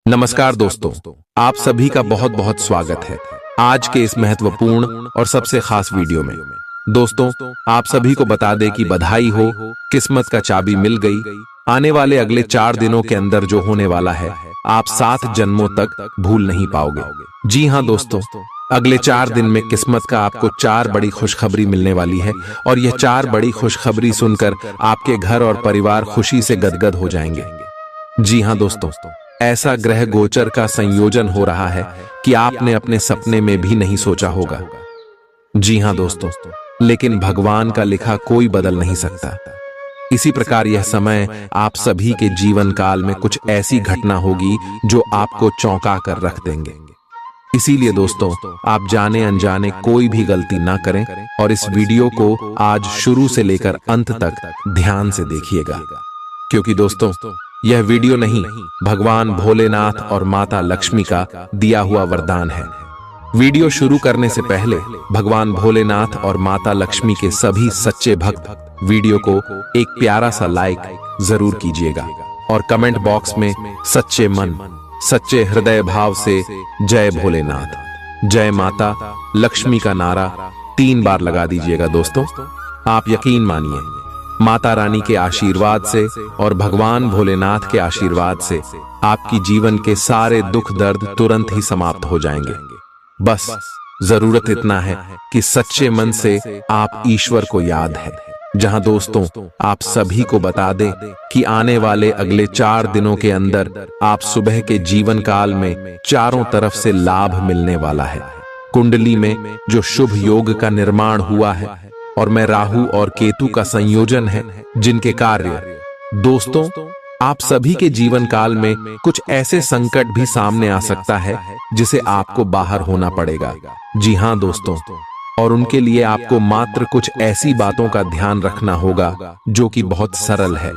नमस्कार दोस्तों, आप सभी का बहुत बहुत स्वागत है आज के इस महत्वपूर्ण और सबसे खास वीडियो में। दोस्तों, आप सभी को बता दें कि बधाई हो, किस्मत का चाबी मिल गई। आने वाले अगले 4 दिनों के अंदर जो होने वाला है, आप 7 जन्मों तक भूल नहीं पाओगे। जी हाँ दोस्तों, अगले 4 दिन में किस्मत का आपको 4 बड़ी खुशखबरी मिलने वाली है और यह 4 बड़ी खुशखबरी सुनकर आपके घर और परिवार खुशी से गदगद हो जाएंगे। जी हाँ दोस्तों, ऐसा ग्रह गोचर का संयोजन हो रहा है कि आपने अपने सपने में भी नहीं सोचा होगा। जी हाँ दोस्तों, लेकिन भगवान का लिखा कोई बदल नहीं सकता। इसी प्रकार यह समय आप सभी के जीवन काल में कुछ ऐसी घटना होगी जो आपको चौंका कर रख देंगे। इसीलिए दोस्तों, आप जाने अनजाने कोई भी गलती ना करें और इस वीडियो को आज शुरू से लेकर अंत तक ध्यान से देखिएगा, क्योंकि दोस्तों यह वीडियो नहीं, भगवान भोलेनाथ और माता लक्ष्मी का दिया हुआ वरदान है। वीडियो शुरू करने से पहले भगवान भोलेनाथ और माता लक्ष्मी के सभी सच्चे भक्त वीडियो को एक प्यारा सा लाइक जरूर कीजिएगा और कमेंट बॉक्स में सच्चे मन, सच्चे हृदय भाव से जय भोलेनाथ, जय माता लक्ष्मी का नारा 3 बार लगा दीजिएगा। दोस्तों, आप यकीन मानिए, माता रानी के आशीर्वाद से और भगवान भोलेनाथ के आशीर्वाद से आपकी जीवन के सारे दुख दर्द तुरंत ही समाप्त हो जाएंगे। बस जरूरत इतना है कि सच्चे मन से आप ईश्वर को याद है। जहां दोस्तों, आप सभी को बता दें कि आने वाले अगले 4 दिनों के अंदर आप सुबह के जीवन काल में चारों तरफ से लाभ मिलने वाला है। कुंडली में जो शुभ योग का निर्माण हुआ है और मैं राहु और केतु का संयोजन है, जिनके कार्य दोस्तों आप सभी के जीवन काल में कुछ ऐसे संकट भी सामने आ सकता है जिसे आपको बाहर होना पड़ेगा। जी हाँ दोस्तों, और उनके लिए आपको मात्र कुछ ऐसी बातों का ध्यान रखना होगा जो कि बहुत सरल है।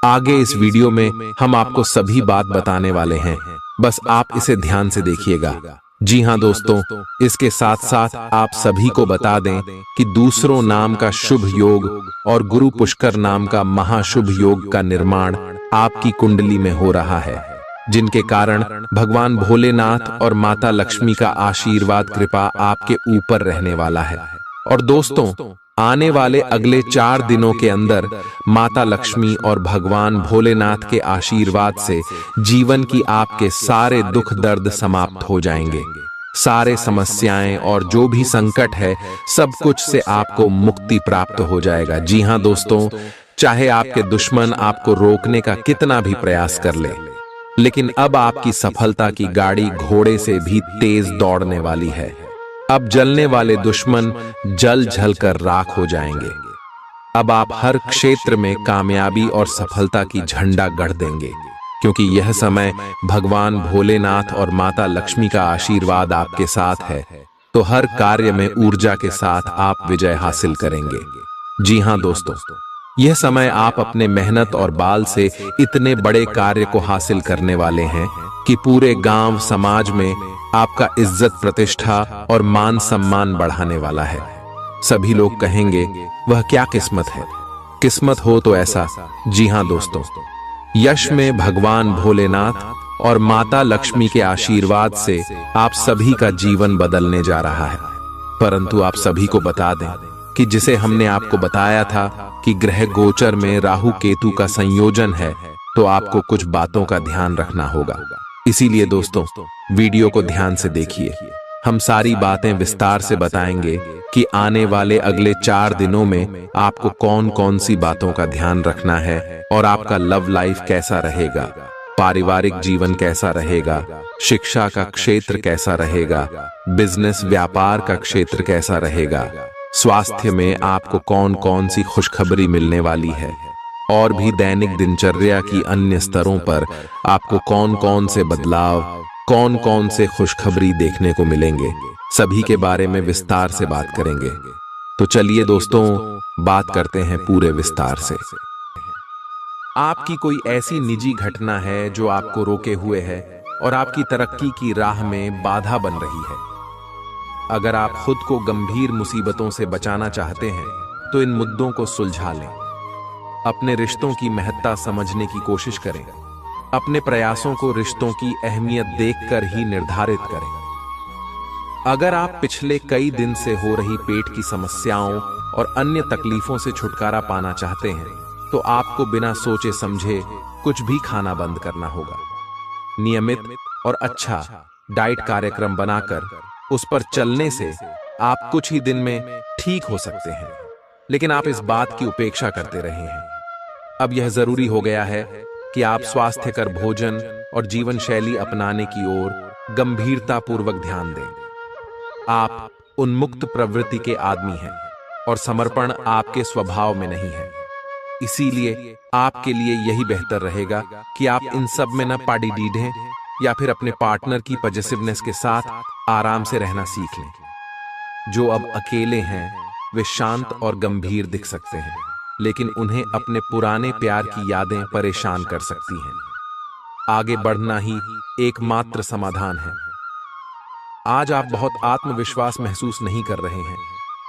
आगे इस वीडियो में हम आपको सभी बात बताने वाले हैं, बस आप इसे ध्यान से देखिएगा। जी हाँ दोस्तों, इसके साथ साथ आप सभी को बता दें कि दूसरों नाम का शुभ योग और गुरु पुष्कर नाम का महाशुभ योग का निर्माण आपकी कुंडली में हो रहा है, जिनके कारण भगवान भोलेनाथ और माता लक्ष्मी का आशीर्वाद कृपा आपके ऊपर रहने वाला है। और दोस्तों, आने वाले अगले 4 दिनों के अंदर माता लक्ष्मी और भगवान भोलेनाथ के आशीर्वाद से जीवन की आपके सारे दुख दर्द समाप्त हो जाएंगे। सारे समस्याएं और जो भी संकट है, सब कुछ से आपको मुक्ति प्राप्त हो जाएगा। जी हाँ दोस्तों, चाहे आपके दुश्मन आपको रोकने का कितना भी प्रयास कर ले, लेकिन अब आपकी सफलता की गाड़ी घोड़े से भी तेज दौड़ने वाली है। अब जलने वाले दुश्मन जल जल कर राख हो जाएंगे। अब आप हर क्षेत्र में कामयाबी और सफलता की झंडा गढ़ देंगे, क्योंकि यह समय भगवान भोलेनाथ और माता लक्ष्मी का आशीर्वाद आपके साथ है, तो हर कार्य में ऊर्जा के साथ आप विजय हासिल करेंगे। जी हाँ दोस्तों, यह समय आप अपने मेहनत और बाल से इतने बड़े कार्य को हासिल करने वाले हैं कि पूरे गांव समाज में आपका इज्जत प्रतिष्ठा और मान सम्मान बढ़ाने वाला है। सभी लोग कहेंगे, वह क्या किस्मत है, किस्मत हो तो ऐसा। जी हाँ दोस्तों, यश में भगवान भोलेनाथ और माता लक्ष्मी के आशीर्वाद से आप सभी का जीवन बदलने जा रहा है। परंतु आप सभी को बता दें कि जिसे हमने आपको बताया था कि ग्रह गोचर में राहु केतु का संयोजन है, तो आपको कुछ बातों का ध्यान रखना होगा। इसीलिए दोस्तों, वीडियो को ध्यान से देखिए। हम सारी बातें विस्तार से बताएंगे कि आने वाले अगले 4 दिनों में आपको कौन कौन सी बातों का ध्यान रखना है और आपका लव लाइफ कैसा रहेगा, पारिवारिक जीवन कैसा रहेगा, शिक्षा का क्षेत्र कैसा रहेगा, बिजनेस व्यापार का क्षेत्र कैसा रहेगा, स्वास्थ्य में आपको कौन कौन सी खुशखबरी मिलने वाली है, और भी दैनिक दिनचर्या की अन्य स्तरों पर आपको कौन कौन से बदलाव, कौन कौन से खुशखबरी देखने को मिलेंगे, सभी के बारे में विस्तार से बात करेंगे। तो चलिए दोस्तों, बात करते हैं पूरे विस्तार से। आपकी कोई ऐसी निजी घटना है जो आपको रोके हुए है और आपकी तरक्की की राह में बाधा बन रही है। अगर आप खुद को गंभीर मुसीबतों से बचाना चाहते हैं, तो इन मुद्दों को सुलझा लें। अपने रिश्तों की महत्ता समझने की कोशिश करें अपने प्रयासों को रिश्तों की अहमियत देखकर ही निर्धारित करें। अगर आप पिछले कई दिन से हो रही पेट की समस्याओं और अन्य तकलीफों से छुटकारा पाना चाहते हैं, तो आपको बिना सोचे समझे कुछ भी खाना बंद करना होगा। नियमित और अच्छा डाइट कार्यक्रम बनाकर उस पर चलने से आप कुछ ही दिन में ठीक हो सकते हैं, लेकिन आप इस बात की उपेक्षा करते रहे हैं। अब यह जरूरी हो गया है कि आप स्वास्थ्यकर भोजन और जीवन शैली अपनाने की ओर गंभीरतापूर्वक ध्यान दें। आप उन्मुक्त प्रवृत्ति के आदमी हैं और समर्पण आपके स्वभाव में नहीं है। इसीलिए आपके लिए यही बेहतर रहेगा कि आप इन सब में न पाड़ी डीढ़ें या फिर अपने पार्टनर की पॉजिटिवनेस के साथ आराम से रहना सीख लें। जो अब अकेले हैं वे शांत और गंभीर दिख सकते हैं, लेकिन उन्हें अपने पुराने प्यार की यादें परेशान कर सकती हैं। आगे बढ़ना ही एकमात्र समाधान है। आज आप बहुत आत्मविश्वास महसूस नहीं कर रहे हैं,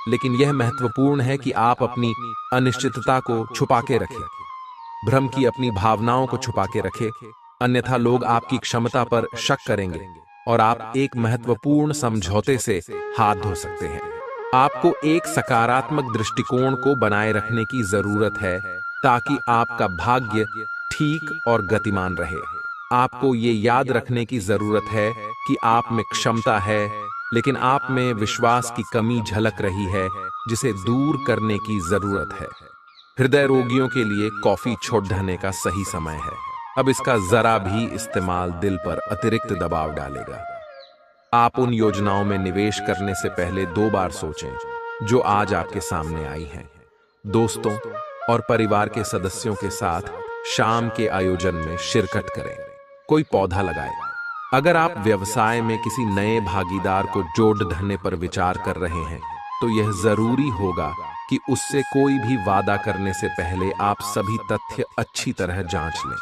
लेकिन यह महत्वपूर्ण है कि आप अपनी अनिश्चितता को छुपा के रखें, भ्रम की अपनी भावनाओं को छुपा के रखें, अन्यथा लोग आपकी क्षमता पर शक करेंगे और आप एक महत्वपूर्ण समझौते से हाथ धो सकते हैं। आपको एक सकारात्मक दृष्टिकोण को बनाए रखने की जरूरत है ताकि आपका भाग्य ठीक और गतिमान रहे। आपको ये याद रखने की जरूरत है कि आप में क्षमता है, लेकिन आप में विश्वास की कमी झलक रही है, जिसे दूर करने की जरूरत है। हृदय रोगियों के लिए कॉफी छोड़ देने का सही समय है। अब इसका जरा भी इस्तेमाल दिल पर अतिरिक्त दबाव डालेगा। आप उन योजनाओं में निवेश करने से पहले 2 बार सोचें जो आज आपके सामने आई हैं। दोस्तों और परिवार के सदस्यों के साथ शाम के आयोजन में शिरकत करें। कोई पौधा लगाए। अगर आप व्यवसाय में किसी नए भागीदार को जोड़ धरने पर विचार कर रहे हैं, तो यह जरूरी होगा कि उससे कोई भी वादा करने से पहले आप सभी तथ्य अच्छी तरह जांच लें।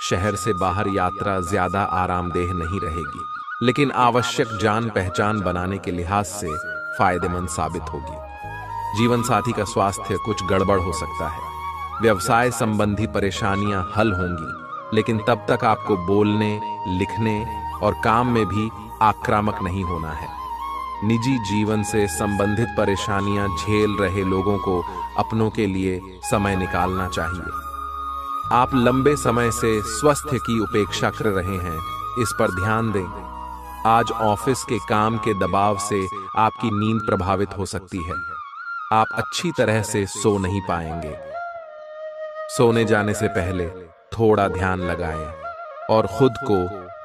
शहर से बाहर यात्रा ज्यादा आरामदेह नहीं रहेगी, लेकिन आवश्यक जान पहचान बनाने के लिहाज से फायदेमंद साबित होगी। जीवन साथी का स्वास्थ्य कुछ गड़बड़ हो सकता है। व्यवसाय संबंधी परेशानियां हल होंगी, लेकिन तब तक आपको बोलने, लिखने और काम में भी आक्रामक नहीं होना है। निजी जीवन से संबंधित परेशानियां झेल रहे लोगों को अपनों के लिए समय निकालना चाहिए। आप लंबे समय से स्वास्थ्य की उपेक्षा कर रहे हैं, इस पर ध्यान दें। आज ऑफिस के काम के दबाव से आपकी नींद प्रभावित हो सकती है। आप अच्छी तरह से सो नहीं पाएंगे। सोने जाने से पहले थोड़ा ध्यान लगाएं और खुद को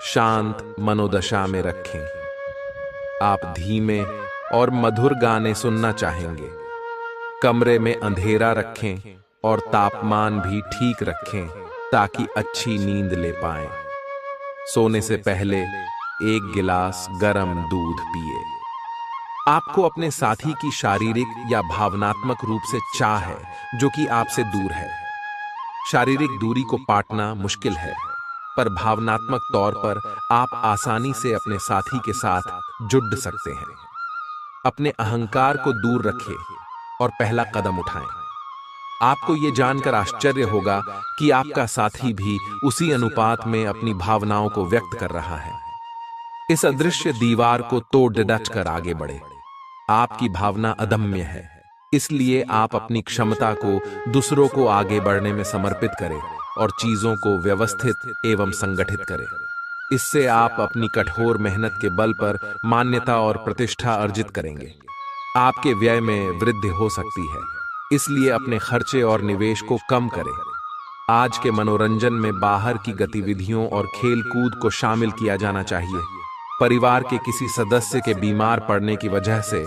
शांत मनोदशा में रखें। आप धीमे और मधुर गाने सुनना चाहेंगे। कमरे में अंधेरा रखें और तापमान भी ठीक रखें ताकि अच्छी नींद ले पाएं। सोने से पहले 1 गिलास गर्म दूध पिए। आपको अपने साथी की शारीरिक या भावनात्मक रूप से चाह है जो कि आपसे दूर है। शारीरिक दूरी को पाटना मुश्किल है, पर भावनात्मक तौर पर आप आसानी से अपने साथी के साथ जुड़ सकते हैं। अपने अहंकार को दूर रखें और पहला कदम उठाएं। आपको यह जानकर आश्चर्य होगा कि आपका साथी भी उसी अनुपात में अपनी भावनाओं को व्यक्त कर रहा है। इस अदृश्य दीवार को तोड़ डट कर आगे बढ़े। आपकी भावना अदम्य है, इसलिए आप अपनी क्षमता को दूसरों को आगे बढ़ने में समर्पित करें और चीजों को व्यवस्थित एवं संगठित करें। इससे आप अपनी कठोर मेहनत के बल पर मान्यता और प्रतिष्ठा अर्जित करेंगे। आपके व्यय में वृद्धि हो सकती है, इसलिए अपने खर्चे और निवेश को कम करें। आज के मनोरंजन में बाहर की गतिविधियों और खेल कूद को शामिल किया जाना चाहिए। परिवार के किसी सदस्य के बीमार पड़ने की वजह से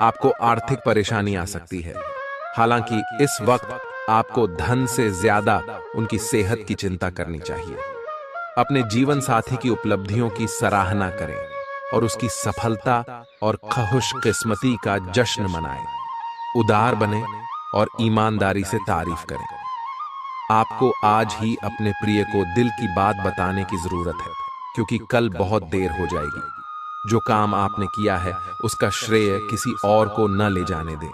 आपको आर्थिक परेशानी आ सकती है। हालांकि इस वक्त आपको धन से ज्यादा उनकी सेहत की चिंता करनी चाहिए। अपने जीवन साथी की उपलब्धियों की सराहना करें और उसकी सफलता और खुशकिस्मती का जश्न मनाएं। उदार बने और ईमानदारी से तारीफ करें। आपको आज ही अपने प्रिय को दिल की बात बताने की जरूरत है, क्योंकि कल बहुत देर हो जाएगी। जो काम आपने किया है उसका श्रेय किसी और को न ले जाने दें।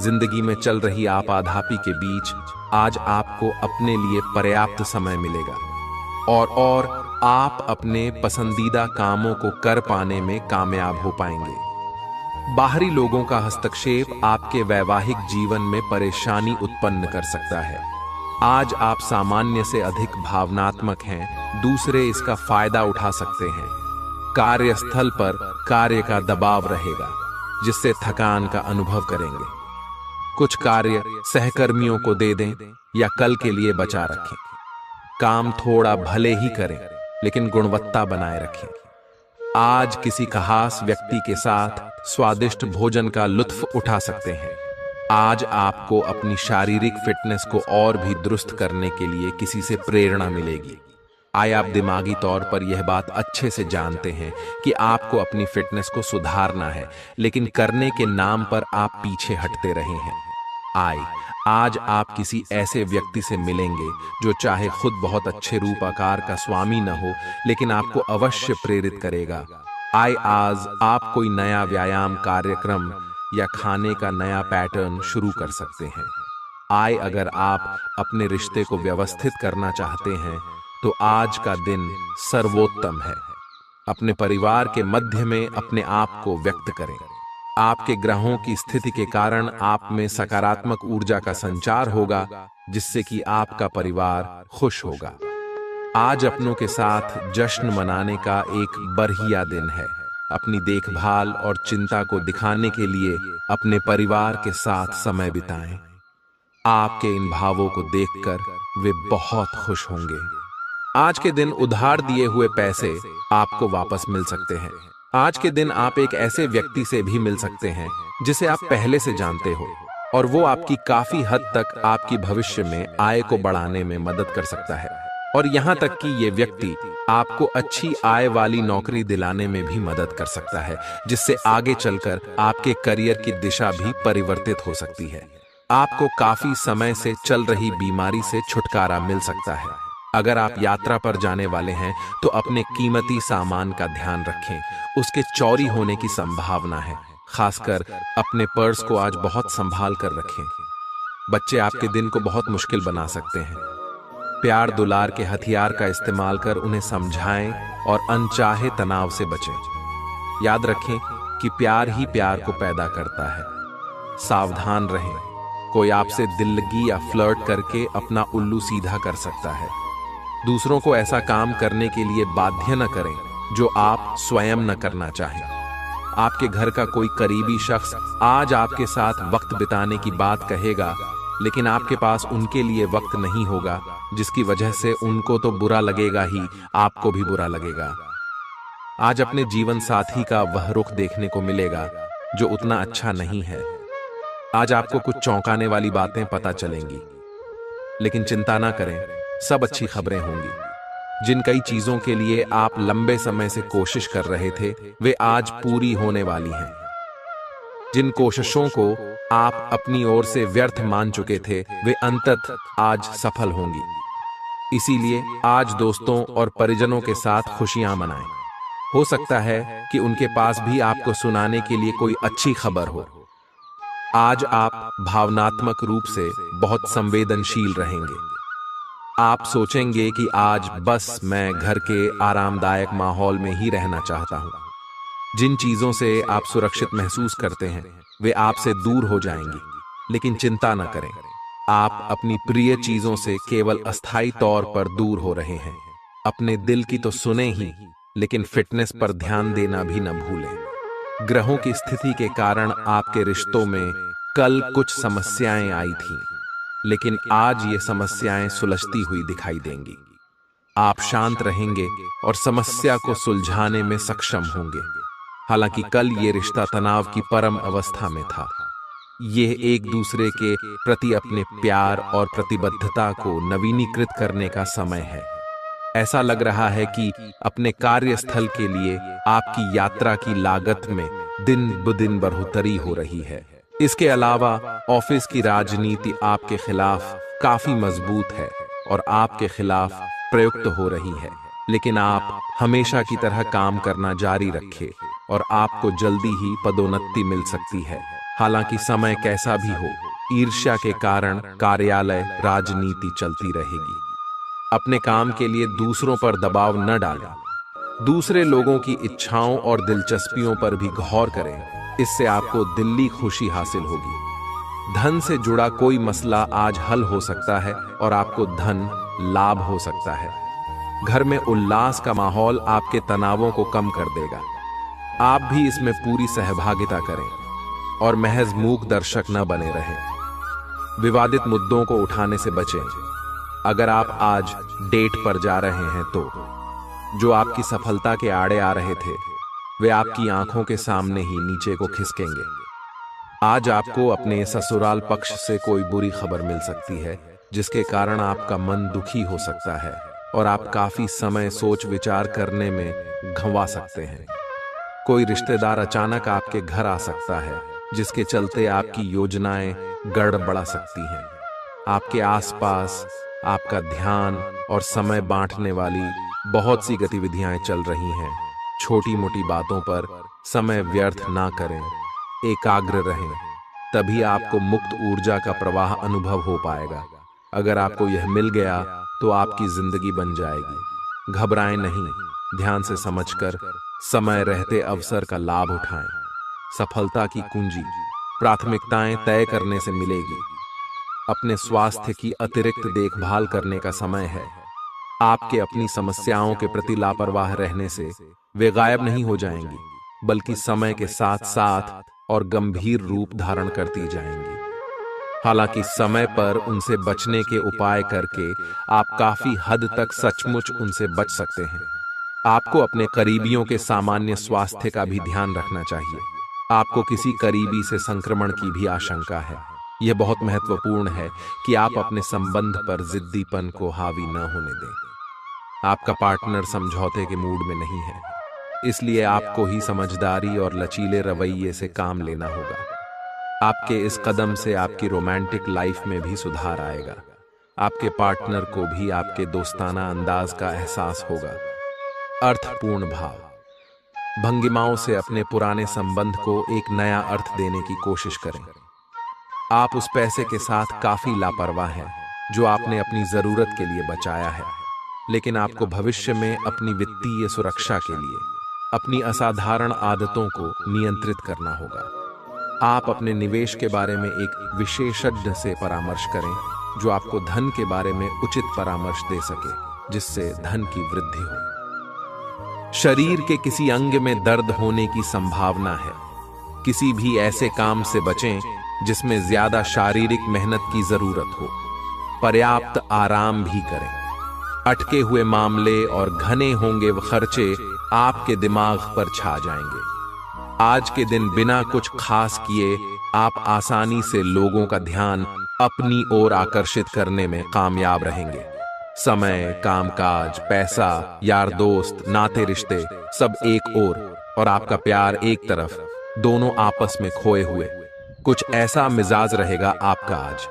जिंदगी में चल रही आपाधापी के बीच आज आपको अपने लिए पर्याप्त समय मिलेगा। और आप अपने पसंदीदा कामों को कर पाने में कामयाब हो पाएंगे। बाहरी लोगों का हस्तक्षेप आपके वैवाहिक जीवन में परेशानी उत्पन्न कर सकता है। आज आप सामान्य से अधिक भावनात्मक हैं, दूसरे इसका फायदा उठा सकते हैं। कार्यस्थल पर कार्य का दबाव रहेगा, जिससे थकान का अनुभव करेंगे। कुछ कार्य सहकर्मियों को दे दें या कल के लिए बचा रखें। काम थोड़ा भले ही करें, लेकिन गुणवत्ता बनाए रखें। आज किसी खास व्यक्ति के साथ स्वादिष्ट भोजन का लुत्फ उठा सकते हैं। आज आपको अपनी शारीरिक फिटनेस को और भी दुरुस्त करने के लिए किसी से प्रेरणा मिलेगी। आप दिमागी तौर पर यह बात अच्छे से जानते हैं कि आपको अपनी फिटनेस को सुधारना है, लेकिन करने के नाम पर आप पीछे हटते रहे हैं। आज आप किसी ऐसे व्यक्ति से मिलेंगे जो चाहे खुद बहुत अच्छे रूप आकार का स्वामी न हो, लेकिन आपको अवश्य प्रेरित करेगा। आज आप कोई नया व्यायाम कार्यक्रम या खाने का नया पैटर्न शुरू कर सकते हैं। अगर आप अपने रिश्ते को व्यवस्थित करना चाहते हैं तो आज का दिन सर्वोत्तम है। अपने परिवार के मध्य में अपने आप को व्यक्त करें। आपके ग्रहों की स्थिति के कारण आप में सकारात्मक ऊर्जा का संचार होगा, जिससे कि आपका परिवार खुश होगा। आज अपनों के साथ जश्न मनाने का एक बढ़िया दिन है। अपनी देखभाल और चिंता को दिखाने के लिए अपने परिवार के साथ समय बिताएं। आपके इन भावों को देखकर वे बहुत खुश होंगे। आज के दिन उधार दिए हुए पैसे आपको वापस मिल सकते हैं। आज के दिन आप एक ऐसे व्यक्ति से भी मिल सकते हैं जिसे आप पहले से जानते हो, और वो आपकी काफी हद तक आपकी भविष्य में आय को बढ़ाने में मदद कर सकता है। और यहाँ तक कि ये व्यक्ति आपको अच्छी आय वाली नौकरी दिलाने में भी मदद कर सकता है, जिससे आगे चलकर आपके करियर की दिशा भी परिवर्तित हो सकती है। आपको काफी समय से चल रही बीमारी से छुटकारा मिल सकता है। अगर आप यात्रा पर जाने वाले हैं तो अपने कीमती सामान का ध्यान रखें, उसके चोरी होने की संभावना है। खासकर अपने पर्स को आज बहुत संभाल कर रखें। बच्चे आपके दिन को बहुत मुश्किल बना सकते हैं। प्यार दुलार के हथियार का इस्तेमाल कर उन्हें समझाएं और अनचाहे तनाव से बचें। याद रखें कि प्यार ही प्यार को पैदा करता है। सावधान रहें, कोई आपसे दिल लगी या फ्लर्ट करके अपना उल्लू सीधा कर सकता है। दूसरों को ऐसा काम करने के लिए बाध्य न करें जो आप स्वयं न करना चाहें। आपके घर का कोई करीबी शख्स आज आपके साथ वक्त बिताने की बात कहेगा, लेकिन आपके पास उनके लिए वक्त नहीं होगा, जिसकी वजह से उनको तो बुरा लगेगा ही, आपको भी बुरा लगेगा। आज अपने जीवन साथी का वह रुख देखने को मिलेगा जो उतना अच्छा नहीं है। आज आपको कुछ चौंकाने वाली बातें पता चलेंगी, लेकिन चिंता ना करें, सब अच्छी खबरें होंगी। जिन कई चीजों के लिए आप लंबे समय से कोशिश कर रहे थे, वे आज पूरी होने वाली हैं। जिन कोशिशों को आप अपनी ओर से व्यर्थ मान चुके थे, वे अंततः आज सफल होंगी। इसीलिए आज दोस्तों और परिजनों के साथ खुशियां मनाएं। हो सकता है कि उनके पास भी आपको सुनाने के लिए कोई अच्छी खबर हो। आज आप भावनात्मक रूप से बहुत संवेदनशील रहेंगे। आप सोचेंगे कि आज बस मैं घर के आरामदायक माहौल में ही रहना चाहता हूं। जिन चीजों से आप सुरक्षित महसूस करते हैं, वे आपसे दूर हो जाएंगी, लेकिन चिंता न करें, आप अपनी प्रिय चीजों से केवल अस्थायी तौर पर दूर हो रहे हैं। अपने दिल की तो सुने ही, लेकिन फिटनेस पर ध्यान देना भी न भूलें। ग्रहों की स्थिति के कारण आपके रिश्तों में कल कुछ समस्याएं आई थीं, लेकिन आज ये समस्याएं सुलझती हुई दिखाई देंगी। आप शांत रहेंगे और समस्या को सुलझाने में सक्षम होंगे। हालांकि कल ये रिश्ता तनाव की परम अवस्था में था। यह एक दूसरे के प्रति अपने प्यार और प्रतिबद्धता को नवीनीकृत करने का समय है। ऐसा लग रहा है कि अपने कार्यस्थल के लिए आपकी यात्रा की लागत में दिन ब दिन बढ़ोतरी हो रही है। इसके अलावा ऑफिस की राजनीति आपके खिलाफ काफी मजबूत है और आपके खिलाफ प्रयुक्त हो रही है, लेकिन आप हमेशा की तरह काम करना जारी रखें और आपको जल्दी ही पदोन्नति मिल सकती है। हालांकि समय कैसा भी हो, ईर्ष्या के कारण कार्यालय राजनीति चलती रहेगी। अपने काम के लिए दूसरों पर दबाव न डालें। दूसरे लोगों की इच्छाओं और दिलचस्पियों पर भी गौर करें, इससे आपको दिल्ली खुशी हासिल होगी। धन से जुड़ा कोई मसला आज हल हो सकता है और आपको धन लाभ हो सकता है। घर में उल्लास का माहौल आपके तनावों को कम कर देगा। आप भी इसमें पूरी सहभागिता करें और महज मूक दर्शक न बने रहें। विवादित मुद्दों को उठाने से बचें। अगर आप आज डेट पर जा रहे हैं तो जो आपकी सफलता के आड़े आ रहे थे वे आपकी आंखों के सामने ही नीचे को खिसकेंगे। आज आपको अपने ससुराल पक्ष से कोई बुरी खबर मिल सकती है जिसके कारण आपका मन दुखी हो सकता है और आप काफी समय सोच विचार करने में गंवा सकते हैं। कोई रिश्तेदार अचानक आपके घर आ सकता है जिसके चलते आपकी योजनाएं गड़बड़ा सकती हैं। आपके आसपास आपका ध्यान और समय बांटने वाली बहुत सी गतिविधियां चल रही हैं। छोटी मोटी बातों पर समय व्यर्थ ना करें, एकाग्र रहें, तभी आपको मुक्त ऊर्जा का प्रवाह अनुभव हो पाएगा। अगर आपको यह मिल गया तो आपकी जिंदगी बन जाएगी। घबराएं नहीं, ध्यान से समझकर समय रहते अवसर का लाभ उठाएं। सफलता की कुंजी प्राथमिकताएं तय करने से मिलेगी। अपने स्वास्थ्य की अतिरिक्त देखभाल करने का समय है। आपके अपनी समस्याओं के प्रति लापरवाह रहने से वे गायब नहीं हो जाएंगी, बल्कि समय के साथ साथ और गंभीर रूप धारण करती जाएंगी। हालांकि समय पर उनसे बचने के उपाय करके आप काफी हद तक सचमुच उनसे बच सकते हैं। आपको अपने करीबियों के सामान्य स्वास्थ्य का भी ध्यान रखना चाहिए। आपको किसी करीबी से संक्रमण की भी आशंका है। यह बहुत महत्वपूर्ण है कि आप अपने संबंध पर जिद्दीपन को हावी न होने दें। आपका पार्टनर समझौते के मूड में नहीं है, इसलिए आपको ही समझदारी और लचीले रवैये से काम लेना होगा। आपके इस कदम से आपकी रोमांटिक लाइफ में भी सुधार आएगा। आपके पार्टनर को भी आपके दोस्ताना अंदाज का एहसास होगा। अर्थपूर्ण भाव भंगिमाओं से अपने पुराने संबंध को एक नया अर्थ देने की कोशिश करें। आप उस पैसे के साथ काफी लापरवाह हैं जो आपने अपनी जरूरत के लिए बचाया है, लेकिन आपको भविष्य में अपनी वित्तीय सुरक्षा के लिए अपनी असाधारण आदतों को नियंत्रित करना होगा। आप अपने निवेश के बारे में एक विशेषज्ञ से परामर्श करें जो आपको धन के बारे में उचित परामर्श दे सके, जिससे धन की वृद्धि हो। शरीर के किसी अंग में दर्द होने की संभावना है। किसी भी ऐसे काम से बचें जिसमें ज्यादा शारीरिक मेहनत की जरूरत हो। पर्याप्त आराम भी करें। अटके हुए मामले और घने होंगे वह खर्चे आपके दिमाग पर छा जाएंगे। आज के दिन बिना कुछ खास किए आप आसानी से लोगों का ध्यान अपनी ओर आकर्षित करने में कामयाब रहेंगे। समय, कामकाज, पैसा, यार दोस्त, नाते रिश्ते सब एक ओर और आपका प्यार एक तरफ, दोनों आपस में खोए हुए। कुछ ऐसा मिजाज रहेगा आपका आज।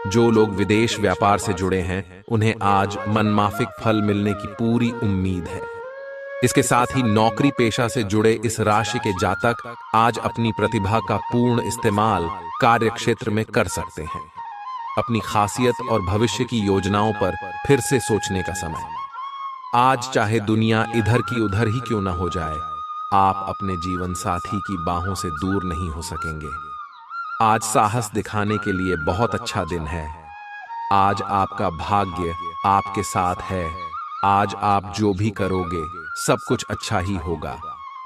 जो लोग विदेश व्यापार से जुड़े हैं उन्हें आज मनमाफिक फल मिलने की पूरी उम्मीद है। इसके साथ ही नौकरी पेशा से जुड़े इस राशि के जातक आज अपनी प्रतिभा का पूर्ण इस्तेमाल कार्य क्षेत्र में कर सकते हैं। अपनी खासियत और भविष्य की योजनाओं पर फिर से सोचने का समय। आज चाहे दुनिया इधर की उधर ही क्यों ना हो जाए, आप अपने जीवन साथी की बाहों से दूर नहीं हो सकेंगे। आज साहस दिखाने के लिए बहुत अच्छा दिन है। आज आपका भाग्य आपके साथ है। आज आप जो भी करोगे सब कुछ अच्छा ही होगा।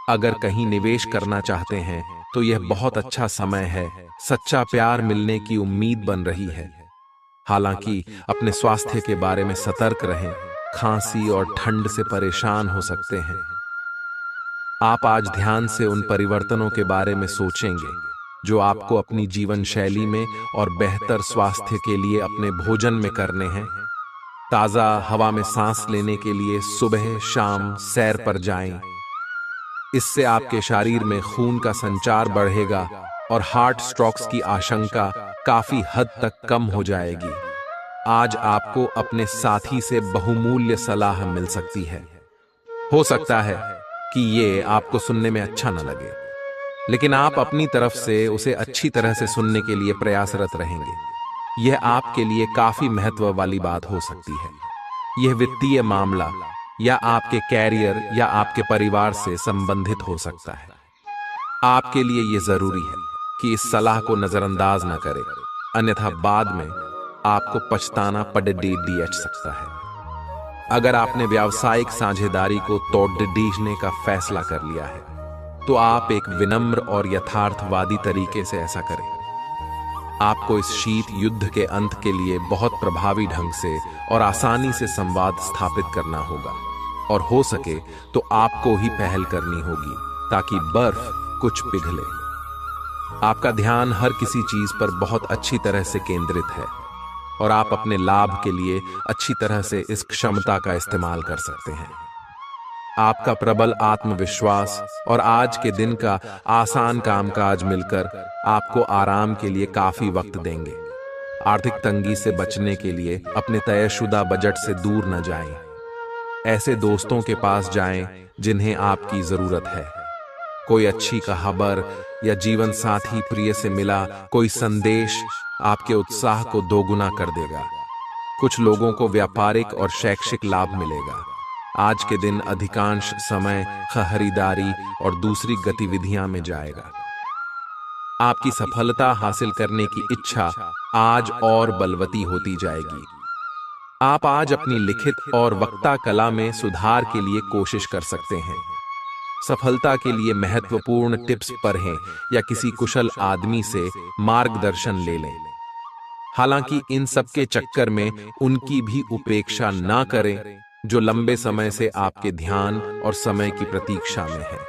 अगर कहीं निवेश करना चाहते हैं तो यह बहुत अच्छा समय है। सच्चा प्यार मिलने की उम्मीद बन रही है। हालांकि अपने स्वास्थ्य के बारे में सतर्क रहें। खांसी और ठंड से परेशान हो सकते हैं। आप आज ध्यान से उन परिवर्तनों के बारे में सोचेंगे जो आपको अपनी जीवन शैली में और बेहतर स्वास्थ्य के लिए अपने भोजन में करने हैं। ताजा हवा में सांस लेने के लिए सुबह शाम सैर पर जाएं। इससे आपके शरीर में खून का संचार बढ़ेगा और हार्ट स्ट्रोक्स की आशंका काफी हद तक कम हो जाएगी। आज आपको अपने साथी से बहुमूल्य सलाह मिल सकती है। हो सकता है कि ये आपको सुनने में अच्छा न लगे, लेकिन आप अपनी तरफ से उसे अच्छी तरह से सुनने के लिए प्रयासरत रहेंगे। यह आपके लिए काफी महत्व वाली बात हो सकती है। यह वित्तीय मामला या आपके कैरियर या आपके परिवार से संबंधित हो सकता है। आपके लिए यह जरूरी है कि इस सलाह को नजरअंदाज न करें, अन्यथा बाद में आपको पछताना पड़ सकता है। अगर आपने व्यावसायिक साझेदारी को तोड़ने का फैसला कर लिया है तो आप एक विनम्र और यथार्थवादी तरीके से ऐसा करें। आपको इस शीत युद्ध के अंत के लिए बहुत प्रभावी ढंग से और आसानी से संवाद स्थापित करना होगा, और हो सके तो आपको ही पहल करनी होगी ताकि बर्फ कुछ पिघले। आपका ध्यान हर किसी चीज पर बहुत अच्छी तरह से केंद्रित है और आप अपने लाभ के लिए अच्छी तरह से इस क्षमता का इस्तेमाल कर सकते हैं। आपका प्रबल आत्मविश्वास और आज के दिन का आसान कामकाज मिलकर आपको आराम के लिए काफी वक्त देंगे। आर्थिक तंगी से बचने के लिए अपने तयशुदा बजट से दूर न जाएं। ऐसे दोस्तों के पास जाएं जिन्हें आपकी जरूरत है। कोई अच्छी खबर या जीवन साथी प्रिय से मिला कोई संदेश आपके उत्साह को दोगुना कर देगा। कुछ लोगों को व्यापारिक और शैक्षिक लाभ मिलेगा। आज के दिन अधिकांश समय खरीदारी और दूसरी गतिविधियां में जाएगा। आपकी सफलता हासिल करने की इच्छा आज और बलवती होती जाएगी। आप आज अपनी लिखित और वक्ता कला में सुधार के लिए कोशिश कर सकते हैं। सफलता के लिए महत्वपूर्ण टिप्स पढ़ें या किसी कुशल आदमी से मार्गदर्शन ले लें। हालांकि इन सब के चक्कर में उनकी भी उपेक्षा ना करें जो लंबे समय से आपके ध्यान और समय की प्रतीक्षा में है।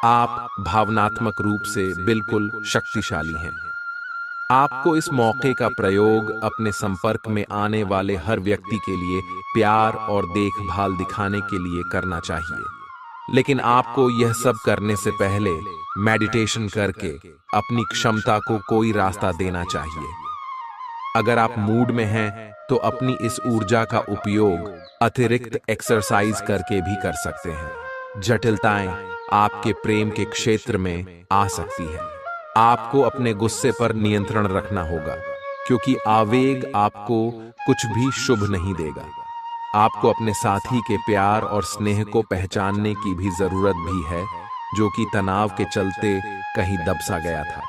आप भावनात्मक रूप से बिल्कुल शक्तिशाली हैं। आपको इस मौके का प्रयोग अपने संपर्क में आने वाले हर व्यक्ति के लिए प्यार और देखभाल दिखाने के लिए करना चाहिए, लेकिन आपको यह सब करने से पहले मेडिटेशन करके अपनी क्षमता को कोई रास्ता देना चाहिए। अगर आप मूड में हैं तो अपनी इस ऊर्जा का उपयोग अतिरिक्त एक्सरसाइज करके भी कर सकते हैं। जटिलताएं आपके प्रेम के क्षेत्र में आ सकती है। आपको अपने गुस्से पर नियंत्रण रखना होगा, क्योंकि आवेग आपको कुछ भी शुभ नहीं देगा। आपको अपने साथी के प्यार और स्नेह को पहचानने की भी जरूरत भी है, जो कि तनाव के चलते कहीं दब सा गया था।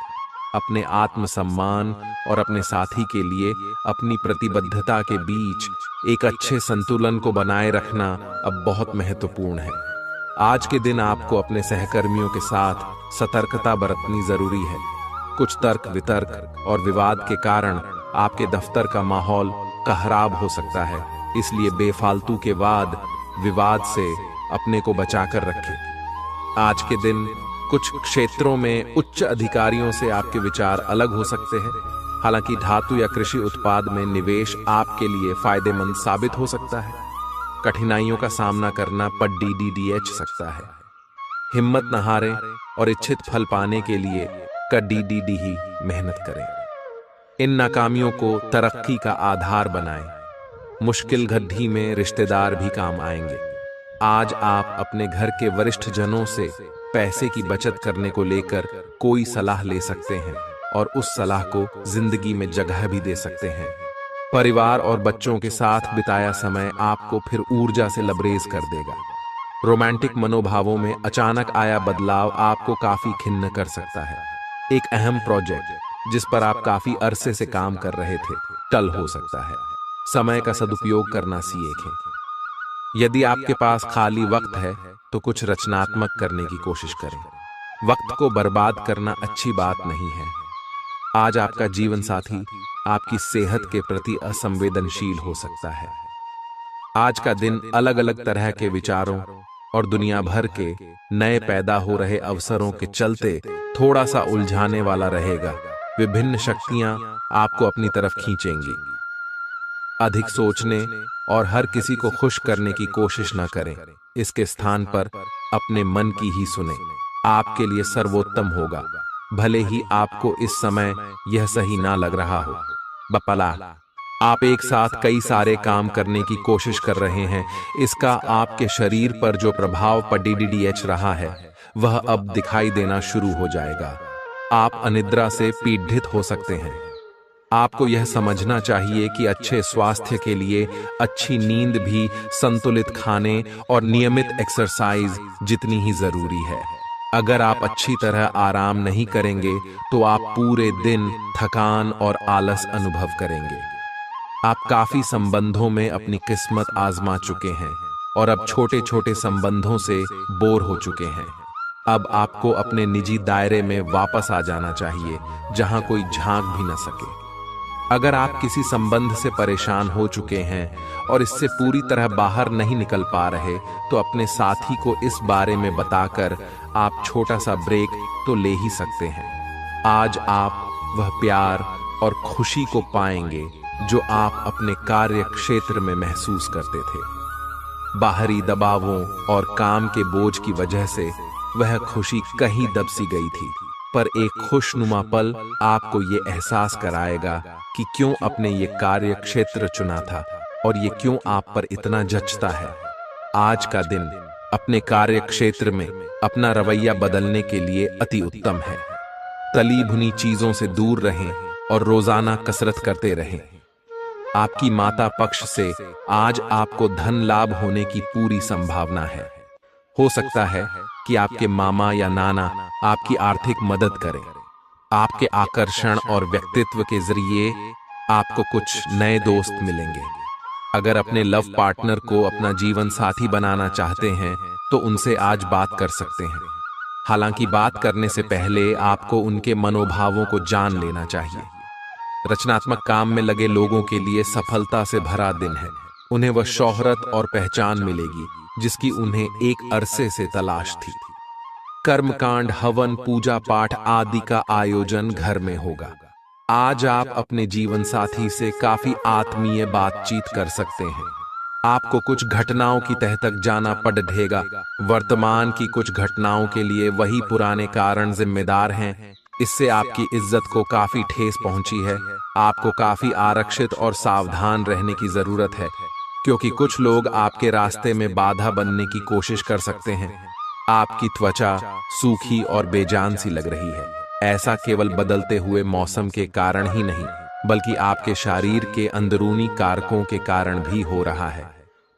अपने आत्मसम्मान और अपने साथी के लिए अपनी प्रतिबद्धता के बीच एक अच्छे संतुलन को बनाए रखना अब बहुत महत्वपूर्ण है। आज के दिन आपको अपने सहकर्मियों के साथ सतर्कता बरतनी जरूरी है। कुछ तर्क वितर्क और विवाद के कारण आपके दफ्तर का माहौल खराब हो सकता है, इसलिए बेफालतू के वाद विवाद से अपने को बचाकर रखें। आज के दिन कुछ क्षेत्रों में उच्च अधिकारियों से आपके विचार अलग हो सकते हैं। हालांकि धातु या कृषि उत्पाद में निवेश आपके लिए फायदेमंद साबित हो सकता है। कठिनाइयों का सामना करना पड़ सकता है। हिम्मत न हारें और इच्छित फल पाने के लिए ही मेहनत करें। इन नाकामियों को तरक्की का आधार बनाएं। मुश्किल घड़ी में रिश्तेदार भी काम आएंगे। आज आप अपने घर के वरिष्ठ जनों से पैसे की बचत करने को लेकर कोई सलाह ले सकते हैं और उस सलाह को जिंदगी में जगह भी दे सकते हैं। परिवार और बच्चों के साथ बिताया समय आपको फिर ऊर्जा से लबरेज कर देगा। रोमांटिक मनोभावों में अचानक आया बदलाव आपको काफी खिन्न कर सकता है। एक अहम प्रोजेक्ट जिस पर आप काफी अरसे से काम कर रहे थे टल हो सकता है। समय का सदुपयोग करना सीखें। यदि आपके पास खाली वक्त है तो कुछ रचनात्मक करने की कोशिश करें। वक्त को बर्बाद करना अच्छी बात नहीं है। आज आपका जीवन साथी आपकी सेहत के प्रति असंवेदनशील हो सकता है। आज का दिन अलग अलग तरह के विचारों और दुनिया भर के नए पैदा हो रहे अवसरों के चलते थोड़ा सा उलझाने वाला रहेगा। विभिन्न शक्तियां आपको अपनी तरफ खींचेंगी। अधिक सोचने और हर किसी को खुश करने की कोशिश न करें। इसके स्थान पर अपने मन की ही सुने। आपके लिए सर्वोत्तम होगा, भले ही आपको इस समय यह सही ना लग रहा हो। बपला, आप एक साथ कई सारे काम करने की कोशिश कर रहे हैं। इसका आपके शरीर पर जो प्रभाव पड़ रहा है वह अब दिखाई देना शुरू हो जाएगा। आप अनिद्रा से पीड़ित हो सकते हैं। आपको यह समझना चाहिए कि अच्छे स्वास्थ्य के लिए अच्छी नींद भी संतुलित खाने और नियमित एक्सरसाइज जितनी ही जरूरी है। अगर आप अच्छी तरह आराम नहीं करेंगे तो आप पूरे दिन थकान और आलस अनुभव करेंगे। आप काफी संबंधों में अपनी किस्मत आजमा चुके हैं और अब छोटे छोटे संबंधों से बोर हो चुके हैं। अब आपको अपने निजी दायरे में वापस आ जाना चाहिए, जहां कोई झांक भी न सके। अगर आप किसी संबंध से परेशान हो चुके हैं और इससे पूरी तरह बाहर नहीं निकल पा रहे, तो अपने साथी को इस बारे में बताकर आप छोटा सा ब्रेक तो ले ही सकते हैं। आज आप वह प्यार और खुशी को पाएंगे जो आप अपने कार्य क्षेत्र में महसूस करते थे। बाहरी दबावों और काम के बोझ की वजह से वह खुशी कहीं दबसी गई थी, पर एक खुशनुमा पल आपको ये एहसास कराएगा कि क्यों अपने ये कार्य क्षेत्र चुना था और ये क्यों आप पर इतना जचता है। आज का दिन अपने कार्य क्षेत्र में अपना रवैया बदलने के लिए अति उत्तम है। तली भुनी चीजों से दूर रहें और रोजाना कसरत करते रहें। आपकी माता पक्ष से आज आपको धन लाभ होने की पूरी संभावना है। हो सकता है कि आपके मामा या नाना आपकी आर्थिक मदद करें। आपके आकर्षण और व्यक्तित्व के जरिए आपको कुछ नए दोस्त मिलेंगे। अगर अपने लव पार्टनर को अपना जीवन साथी बनाना चाहते हैं तो उनसे आज बात कर सकते हैं। हालांकि बात करने से पहले आपको उनके मनोभावों को जान लेना चाहिए। रचनात्मक काम में लगे लोगों के लिए सफलता से भरा दिन है। उन्हें वह शोहरत और पहचान मिलेगी जिसकी उन्हें एक अरसे से तलाश थी। कर्मकांड, हवन, पूजा पाठ आदि का आयोजन घर में होगा। आज आप अपने जीवन साथी से काफी आत्मीय बातचीत कर सकते हैं। आपको कुछ घटनाओं की तह तक जाना पड़ेगा। वर्तमान की कुछ घटनाओं के लिए वही पुराने कारण जिम्मेदार हैं। इससे आपकी इज्जत को काफी ठेस पहुंची है। आपको काफी आरक्षित और सावधान रहने की जरूरत है, क्योंकि कुछ लोग आपके रास्ते में बाधा बनने की कोशिश कर सकते हैं। आपकी त्वचा सूखी और बेजान सी लग रही है। ऐसा केवल बदलते हुए मौसम के कारण ही नहीं, बल्कि आपके शरीर के अंदरूनी कारकों के कारण भी हो रहा है,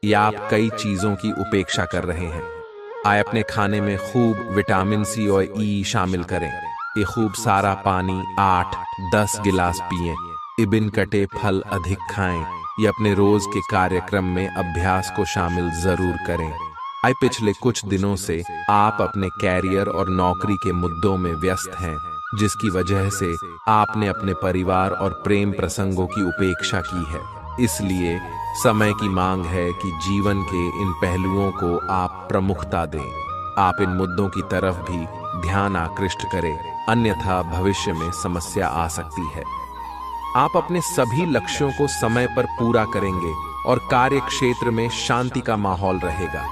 या आप कई चीजों की उपेक्षा कर रहे हैं। आए अपने खाने में खूब विटामिन सी और ई शामिल करें। ये खूब सारा पानी 8-10 गिलास पिएं। इबिन कटे फल अधिक खाएं। ये अपने रोज के कार्यक्रम में अभ्यास को शामिल जरूर करें। आए पिछले कुछ दिनों से आप अपने कैरियर और नौकरी के मुद्दों में व्यस्त हैं, जिसकी वजह से आपने अपने परिवार और प्रेम प्रसंगों की उपेक्षा की है। इसलिए समय की मांग है कि जीवन के इन पहलुओं को आप प्रमुखता दें। आप इन मुद्दों की तरफ भी ध्यान आकृष्ट करें, अन्यथा भविष्य में समस्या आ सकती है। आप अपने सभी लक्ष्यों को समय पर पूरा करेंगे और कार्य क्षेत्र में शांति का माहौल रहेगा।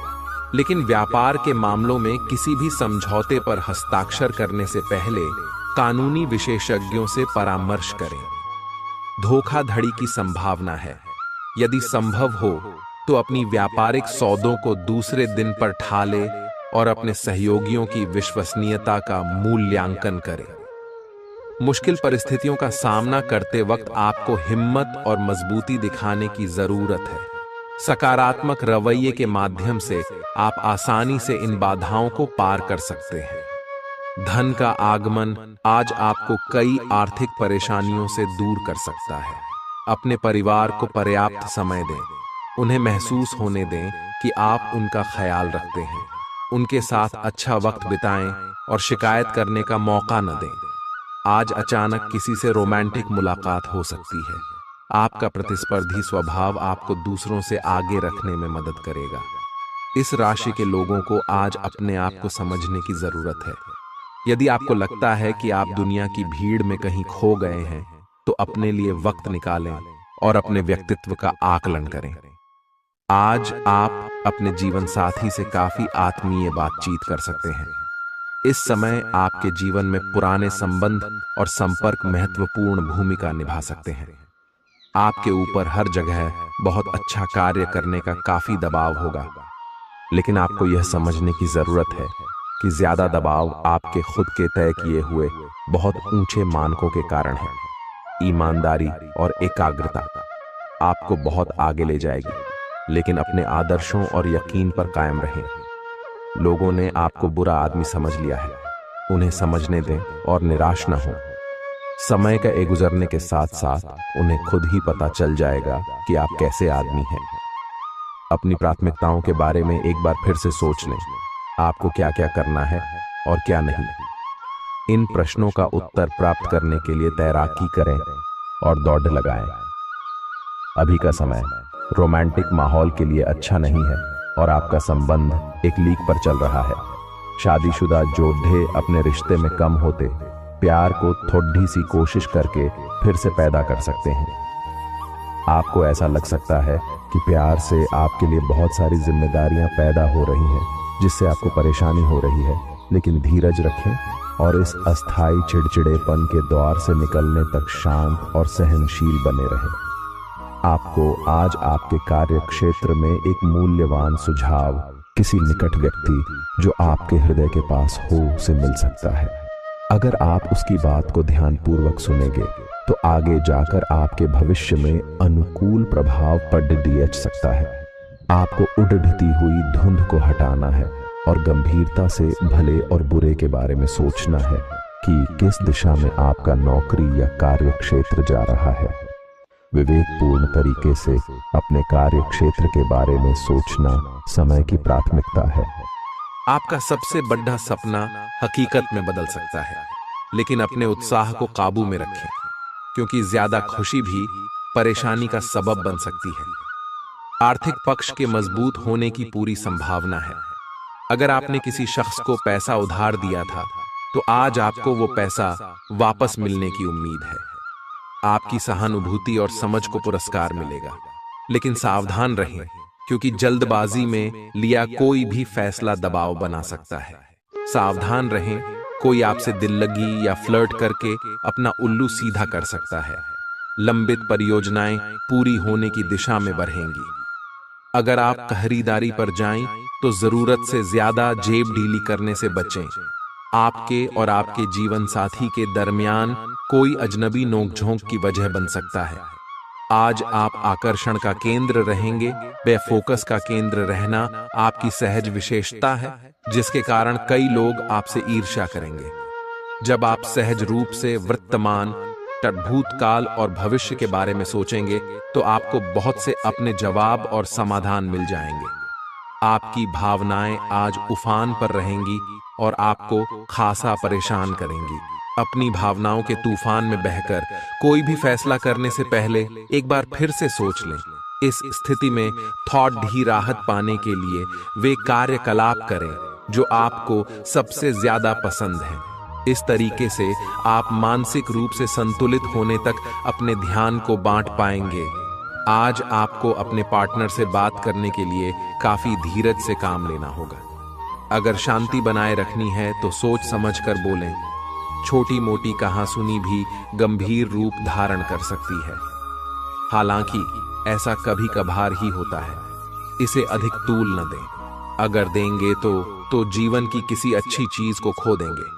लेकिन व्यापार के मामलों में किसी भी समझौते पर हस्ताक्षर करने से पहले कानूनी विशेषज्ञों से परामर्श करें। धोखाधड़ी की संभावना है। यदि संभव हो तो अपनी व्यापारिक सौदों को दूसरे दिन पर ठाले और अपने सहयोगियों की विश्वसनीयता का मूल्यांकन करें। मुश्किल परिस्थितियों का सामना करते वक्त आपको हिम्मत और मजबूती दिखाने की जरूरत है। सकारात्मक रवैये के माध्यम से आप आसानी से इन बाधाओं को पार कर सकते हैं। धन का आगमन आज आपको कई आर्थिक परेशानियों से दूर कर सकता है। अपने परिवार को पर्याप्त समय दें। उन्हें महसूस होने दें कि आप उनका ख्याल रखते हैं। उनके साथ अच्छा वक्त बिताएं और शिकायत करने का मौका न दें। आज अचानक किसी से रोमांटिक मुलाकात हो सकती है। आपका प्रतिस्पर्धी स्वभाव आपको दूसरों से आगे रखने में मदद करेगा। इस राशि के लोगों को आज अपने आप को समझने की जरूरत है। यदि आपको लगता है कि आप दुनिया की भीड़ में कहीं खो गए हैं, तो अपने लिए वक्त निकालें और अपने व्यक्तित्व का आकलन करें। आज आप अपने जीवन साथी से काफी आत्मीय बातचीत कर सकते हैं। इस समय आपके जीवन में पुराने संबंध और संपर्क महत्वपूर्ण भूमिका निभा सकते हैं। आपके ऊपर हर जगह बहुत अच्छा कार्य करने का काफी दबाव होगा, लेकिन आपको यह समझने की जरूरत है कि ज्यादा दबाव आपके खुद के तय किए हुए बहुत ऊंचे मानकों के कारण है। ईमानदारी और एकाग्रता आपको बहुत आगे ले जाएगी। लेकिन अपने आदर्शों और यकीन पर कायम रहें। लोगों ने आपको बुरा आदमी समझ लिया है, उन्हें समझने दें और निराश न हो। समय का गुजरने के साथ साथ उन्हें खुद ही पता चल जाएगा कि आप कैसे आदमी हैं। अपनी प्राथमिकताओं के बारे में एक बार फिर से सोच लें, आपको क्या क्या करना है और क्या नहीं। इन प्रश्नों का उत्तर प्राप्त करने के लिए तैराकी करें और दौड़ लगाएं। अभी का समय रोमांटिक माहौल के लिए अच्छा नहीं है और आपका संबंध एक लीक पर चल रहा है। शादीशुदा जोधे अपने रिश्ते में कम होते प्यार को थोड़ी सी कोशिश करके फिर से पैदा कर सकते हैं। आपको ऐसा लग सकता है कि प्यार से आपके लिए बहुत सारी जिम्मेदारियां पैदा हो रही हैं, जिससे आपको परेशानी हो रही है। लेकिन धीरज रखें और इस अस्थाई चिड़चिड़ेपन के दौर से निकलने तक शांत और सहनशील बने रहें। आपको आज आपके कार्य क्षेत्र में एक मूल्यवान सुझाव किसी निकट व्यक्ति जो आपके हृदय के पास हो से मिल सकता है। अगर आप उसकी बात को ध्यानपूर्वक सुनेंगे तो आगे जाकर आपके भविष्य में अनुकूल प्रभाव पड़ सकता है। आपको उड़ती हुई धुंध को हटाना है और गंभीरता से भले और बुरे के बारे में सोचना है कि किस दिशा में आपका नौकरी या कार्य क्षेत्र जा रहा है। विवेकपूर्ण तरीके से अपने कार्य क्षेत्र के बारे में सोचना समय की प्राथमिकता है। आपका सबसे बड़ा सपना हकीकत में बदल सकता है, लेकिन अपने उत्साह को काबू में रखें, क्योंकि ज्यादा खुशी भी परेशानी का सबब बन सकती है। आर्थिक पक्ष के मजबूत होने की पूरी संभावना है। अगर आपने किसी शख्स को पैसा उधार दिया था तो आज आपको वो पैसा वापस मिलने की उम्मीद है। आपकी सहानुभूति और समझ को पुरस्कार मिलेगा, लेकिन सावधान रहें, क्योंकि जल्दबाजी में लिया कोई भी फैसला दबाव बना सकता है। सावधान रहें, कोई आपसे दिल लगी या फ्लर्ट करके अपना उल्लू सीधा कर सकता है। लंबित परियोजनाएं पूरी होने की दिशा में बढ़ेंगी। अगर आप खरीदारी पर जाएं तो जरूरत से ज्यादा जेब ढीली करने से बचें। आपके और आपके जीवन साथी के दरमियान कोई अजनबी नोकझोंक की वजह बन सकता है। आज आप आकर्षण का केंद्र रहेंगे। बेफोकस का केंद्र रहना आपकी सहज विशेषता है, जिसके कारण कई लोग आपसे ईर्ष्या करेंगे। जब आप सहज रूप से वर्तमान, भूतकाल और भविष्य के बारे में सोचेंगे तो आपको बहुत से अपने जवाब और समाधान मिल जाएंगे। आपकी भावनाएं आज उफान पर रहेंगी और आपको खासा परेशान करेंगी। अपनी भावनाओं के तूफान में बहकर कोई भी फैसला करने से पहले एक बार फिर से सोच लें। इस स्थिति में थोड़ी राहत पाने के लिए वे कार्यकलाप करें जो आपको सबसे ज्यादा पसंद है। इस तरीके से आप मानसिक रूप से संतुलित होने तक अपने ध्यान को बांट पाएंगे। आज आपको अपने पार्टनर से बात करने के लिए काफी धीरज से काम लेना होगा। अगर शांति बनाए रखनी है तो सोच समझकर बोलें। छोटी मोटी कहासुनी भी गंभीर रूप धारण कर सकती है। हालांकि ऐसा कभी कभार ही होता है। इसे अधिक तूल न दें। अगर देंगे तो जीवन की किसी अच्छी चीज को खो देंगे।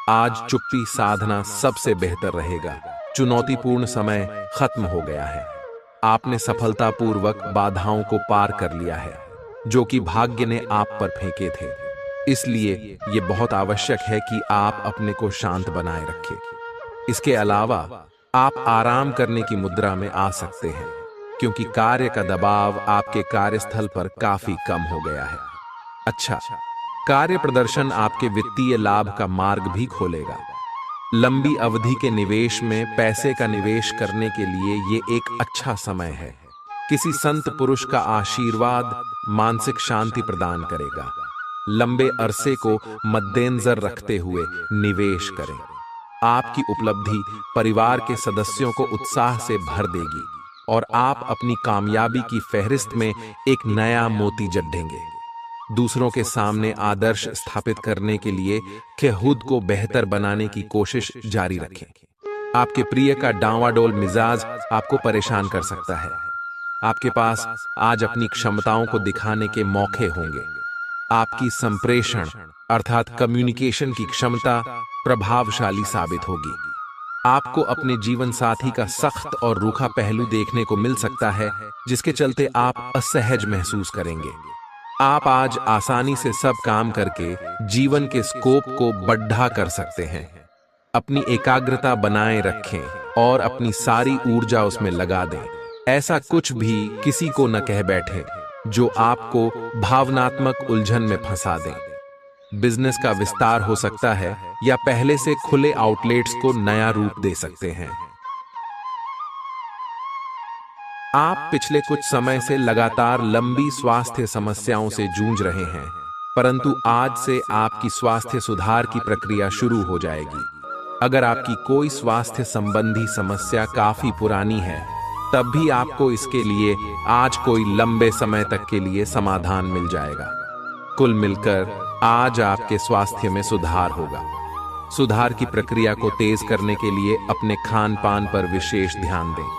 आज चुप्पी साधना सबसे बेहतर रहेगा। चुनौतीपूर्ण समय खत्म हो गया है। आपने सफलतापूर्वक बाधाओं को पार कर लिया है, जो कि भाग्य ने आप पर फेंके थे। इसलिए यह बहुत आवश्यक है कि आप अपने को शांत बनाए रखें। इसके अलावा आप आराम करने की मुद्रा में आ सकते हैं, क्योंकि कार्य का दबाव आपके कार्यस्थल पर काफी कम हो गया है। अच्छा, कार्य प्रदर्शन आपके वित्तीय लाभ का मार्ग भी खोलेगा। लंबी अवधि के निवेश में पैसे का निवेश करने के लिए ये एक अच्छा समय है। किसी संत पुरुष का आशीर्वाद मानसिक शांति प्रदान करेगा। लंबे अरसे को मद्देनजर रखते हुए निवेश करें। आपकी उपलब्धि परिवार के सदस्यों को उत्साह से भर देगी और आप अपनी कामयाबी की फहरिस्त में एक नया मोती जड्ढेंगे। दूसरों के सामने आदर्श स्थापित करने के लिए खुद को बेहतर बनाने की कोशिश जारी रखें। आपके प्रिय का डांवाडोल मिजाज आपको परेशान कर सकता है। आपके पास आज अपनी क्षमताओं को दिखाने के मौके होंगे। आपकी संप्रेषण अर्थात कम्युनिकेशन की क्षमता प्रभावशाली साबित होगी। आपको अपने जीवन साथी का सख्त और रूखा पहलू देखने को मिल सकता है, जिसके चलते आप असहज महसूस करेंगे। आप आज आसानी से सब काम करके जीवन के स्कोप को बढ़ा कर सकते हैं। अपनी एकाग्रता बनाए रखें और अपनी सारी ऊर्जा उसमें लगा दें। ऐसा कुछ भी किसी को न कह बैठे जो आपको भावनात्मक उलझन में फंसा दें। बिजनेस का विस्तार हो सकता है या पहले से खुले आउटलेट्स को नया रूप दे सकते हैं। आप पिछले कुछ समय से लगातार लंबी स्वास्थ्य समस्याओं से जूझ रहे हैं, परंतु आज से आपकी स्वास्थ्य सुधार की प्रक्रिया शुरू हो जाएगी। अगर आपकी कोई स्वास्थ्य संबंधी समस्या काफी पुरानी है, तब भी आपको इसके लिए आज कोई लंबे समय तक के लिए समाधान मिल जाएगा। कुल मिलकर आज आपके स्वास्थ्य में सुधार होगा। सुधार की प्रक्रिया को तेज करने के लिए अपने खान पान पर विशेष ध्यान दें।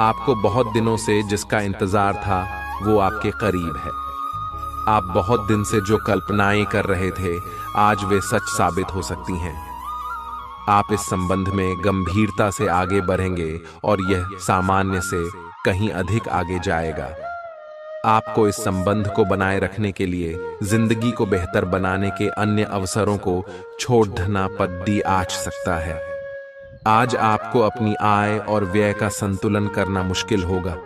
आपको बहुत दिनों से जिसका इंतजार था वो आपके करीब है। आप बहुत दिन से जो कल्पनाएं कर रहे थे, आज वे सच साबित हो सकती हैं। आप इस संबंध में गंभीरता से आगे बढ़ेंगे और यह सामान्य से कहीं अधिक आगे जाएगा। आपको इस संबंध को बनाए रखने के लिए जिंदगी को बेहतर बनाने के अन्य अवसरों को छोड़ना पद्दी आच सकता है। आज आपको अपनी आय और व्यय का संतुलन करना मुश्किल होगा।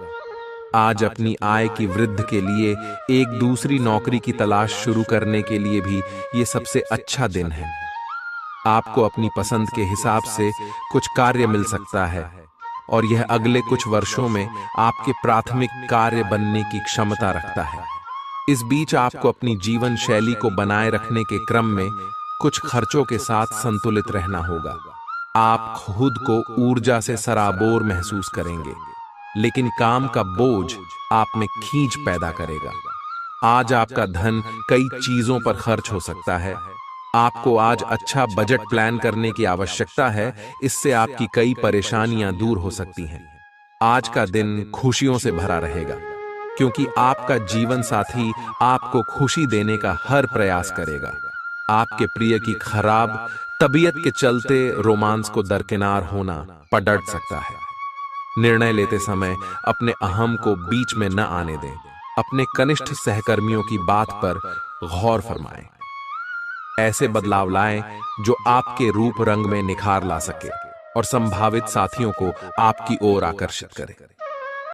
आज अपनी आय की वृद्धि के लिए एक दूसरी नौकरी की तलाश शुरू करने के लिए भी ये सबसे अच्छा दिन है। आपको अपनी पसंद के हिसाब से कुछ कार्य मिल सकता है और यह अगले कुछ वर्षों में आपके प्राथमिक कार्य बनने की क्षमता रखता है। इस बीच आपको अपनी जीवन शैली को बनाए रखने के क्रम में कुछ खर्चों के साथ संतुलित रहना होगा। आप खुद को ऊर्जा से सराबोर महसूस करेंगे, लेकिन काम का बोझ आप में खींच पैदा करेगा। आज आपका धन कई चीजों पर खर्च हो सकता है। आपको आज अच्छा बजट प्लान करने की आवश्यकता है, इससे आपकी कई परेशानियां दूर हो सकती हैं। आज का दिन खुशियों से भरा रहेगा, क्योंकि आपका जीवन साथी आपको खुशी देने का हर प्रयास करेगा। आपके प्रिय की खराब तबीयत के चलते रोमांस को दरकिनार होना पड़ सकता है। निर्णय लेते समय अपने अहम को बीच में न आने दें। अपने कनिष्ठ सहकर्मियों की बात पर गौर फरमाएं। ऐसे बदलाव लाएं जो आपके रूप रंग में निखार ला सके और संभावित साथियों को आपकी ओर आकर्षित करें।